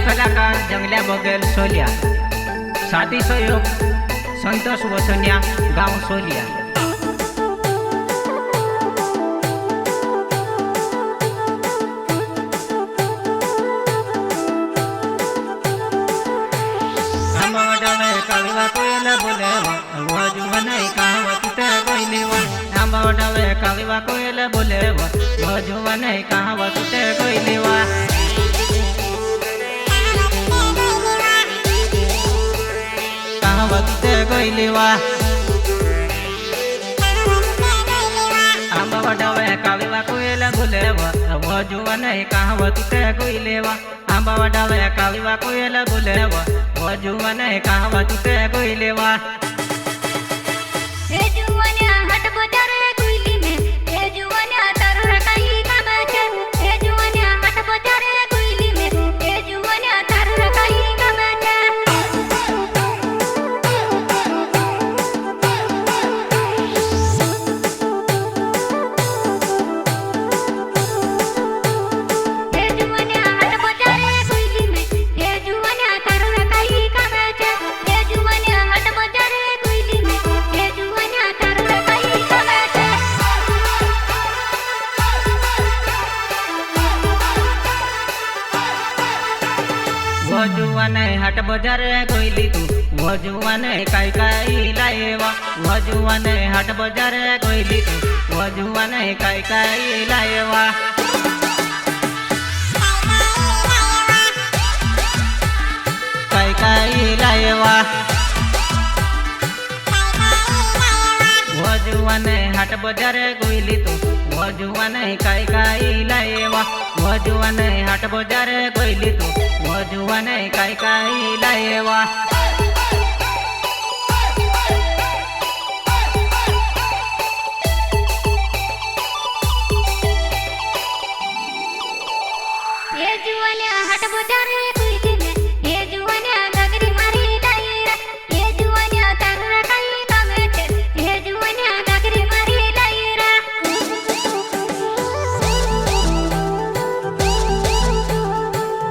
कलाकार जंगल्या बगेल सोलिया, साथी सहयोग संतोष वसनिया, गांव सोलिया। कलवा कोयल बोलेवा वजुवने कहावत ते कोइलेवा। आंबावडावे कलवा कोयल बोलेवा वजुवने कहावत ते कोइलेवा। कहावत ते कोइलेवा। आंबावडावे कलवा कोयल बोलेवा वजुवने कहावत ते कोइलेवा। आंबावडावे कलवा कोयल बोलेवा वजुवने कहावत ते कोइलेवा। हे जुवन्या हट बजार कोइली में, हे जुवन्या तारू रकाई काम छे। हे जुवन्या हट बजार कोइली में, हे जुवन्या तारू रकाई काम छे। हे जुवन्या हट बजार कोइली में, हे जुवन्या तारू रकाई काम छे। हे जुवन्या हट बजार कोइली में, हे जुवन्या तारू रकाई काम छे। वजुवने हट बजार कोइली तू वजुवने काई काई लाएवा। वजुवने हट बजार कोइली तू वजुवने काई काई लाएवा। काई काई लाएवा। वजुवने हट बजार कोइली तू वजुवने काई काई लाएवा। वजुवने हट बजार कोइली तू वजुवने काई काई लाएवा। हे जुवन्या हट बजार कोइली में, हे जुवन्या घगरी मारी लाईरा। हे जुवन्या तारू रकाई काम छे। हे जुवन्या घगरी मारी लाईरा।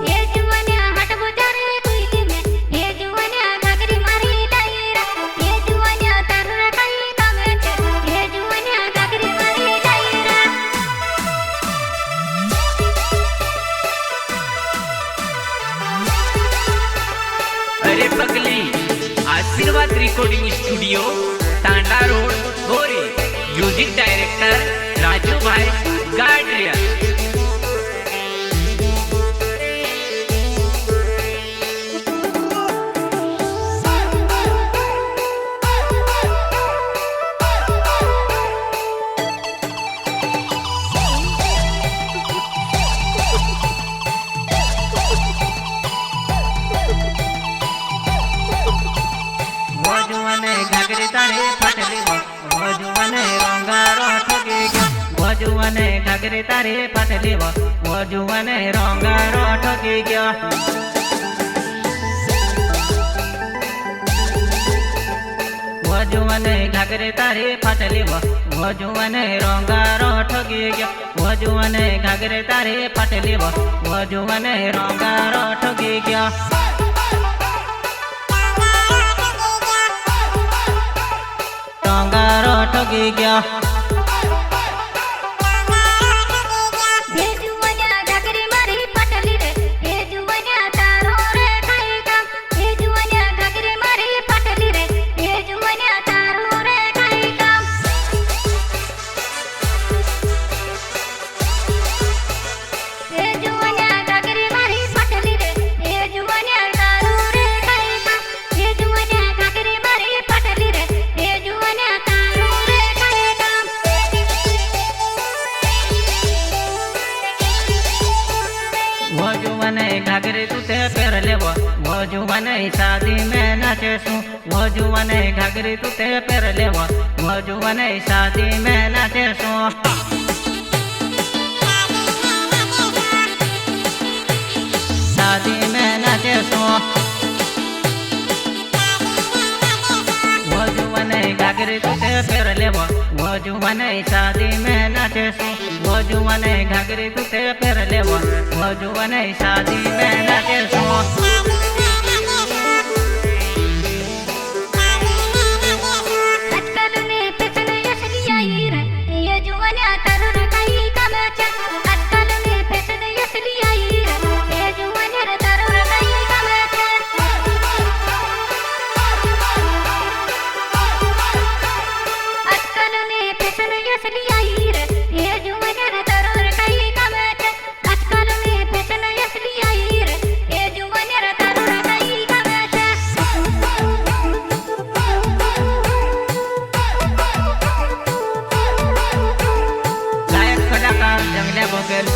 हे जुवन्या हट बजार कोइली में, हे जुवन्या घगरी मारी लाईरा। हे जुवन्या तारू रकाई काम छे। हे जुवन्या घगरी मारी लाईरा। अरे पगली, आशीर्वाद रिकॉर्डिंग स्टूडियो, तांडा रोड, गोरे। म्यूजिक डायरेक्टर राजू भाई गाडरिया। वजुवने घाघरे तारे फाटले वजुवने रंगारो ठगे गयो। वजुवने घाघरे तारे फाटले वजुवने रंगारो ठगे गयो। वजुवने घाघरे तारे फाटले वजुवने रंगारो ठगे गयो। वजुवने घाघरे तारे फाटले वजुवने रंगारो ठगे गयो। रंगारो ठगी गयो। हे जुवन्या घगरी मारी फाटली रे। हे जुवन्या तारू रे काई काम। हे जुवन्या घगरी मारी फाटली रे। हे जुवन्या तारू रे काई काम। हे जुवन्या घगरी मारी फाटली रे। हे जुवन्या तारू रे काई काम। हे जुवन्या घगरी मारी फाटली रे। हे जुवन्या तारू रे काई काम। वजुवने घाघरे तुते पेर लेव वजुवने शादी में नाचे सू। वजुवने घाघरे तुते पेर लेव वजुवने शादी में नाचे सू। પેર લેવા वो जुवाने शादी में नाचे सो वो जुवाने घाघरी तूते पेर लेवा वो जुवाने शादी में नाचे सो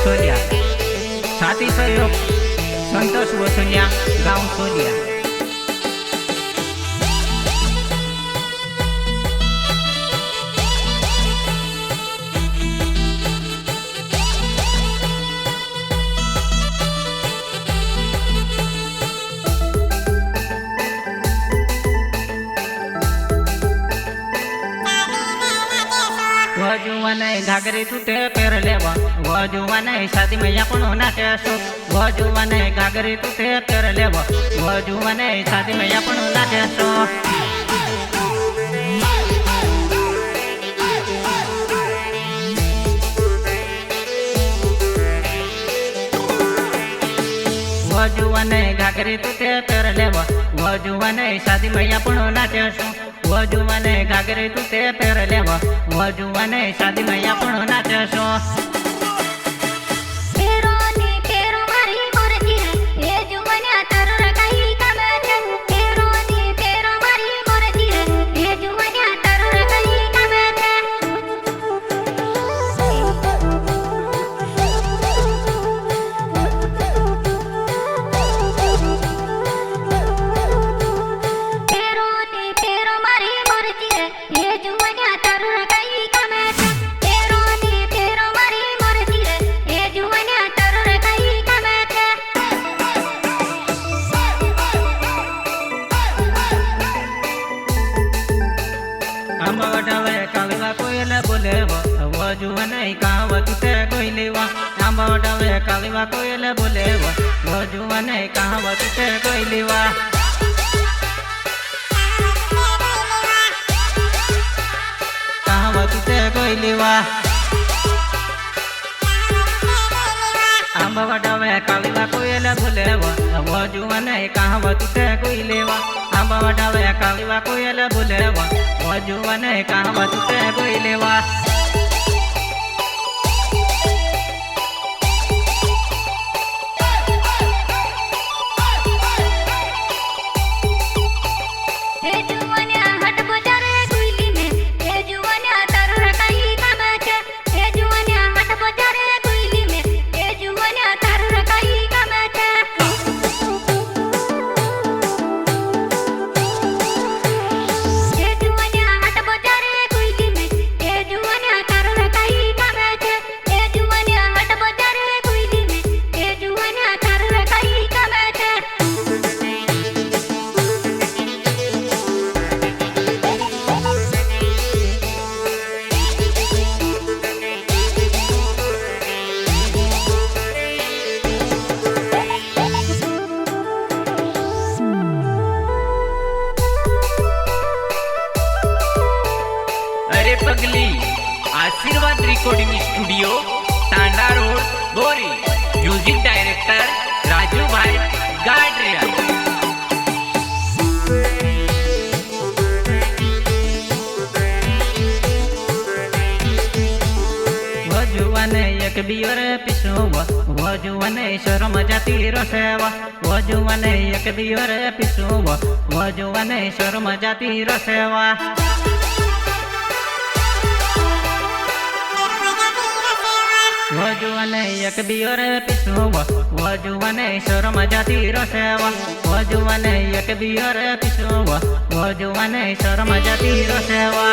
सोलिया साथी सहयोग संतोष वसुनिया गांव सोलिया जुवाने घाघरी तूते पेर लेवा वो जुवाने शादी में अपन नाचे सो वो जुवाने घाघरी तूते पेर लेवा वो जुवाने शादी में अपन नाचे सो वो जुवाने घाघरी तूते पेर लेवा वो जुवाने शादी में अपन नाचे सो वो जुवाने घाघरी तूते पेर लेवा वो जुवाने शादी में अपन नाचे सो वो जुवाने कहावत ते कोइलेवा आंबा वटावे कालीवा कोयले बोलेवा वो जुवाने कहावत ते कोइलेवा कहावत ते कोइलेवा आंबा वटावे कालीवा कोयले बोलेवा वो जुवाने कहावत ते कोइलेवा आंबा वटावे कालीवा कोयले बोलेवा वो जुवाने कहावत ते कोइलेवा पगली आशीर्वाद रिकॉर्डिंग स्टूडियो तांडा रोड बोरी म्यूजिक डायरेक्टर राजू भाई गाडरिया वो जुवाने एक बियर पिसुवा वो जुवाने शर्म जाती रसेवा वो जुवाने एक बियर पिसुवा वो जुवाने शर्म जाती रसेवा वो जुवाने एक बियर पिसुवा वो जुवाने शर्म जाती रसेवा वो जुवाने एक बियर पिसुवा वो जुवाने शर्म जाती रसेवा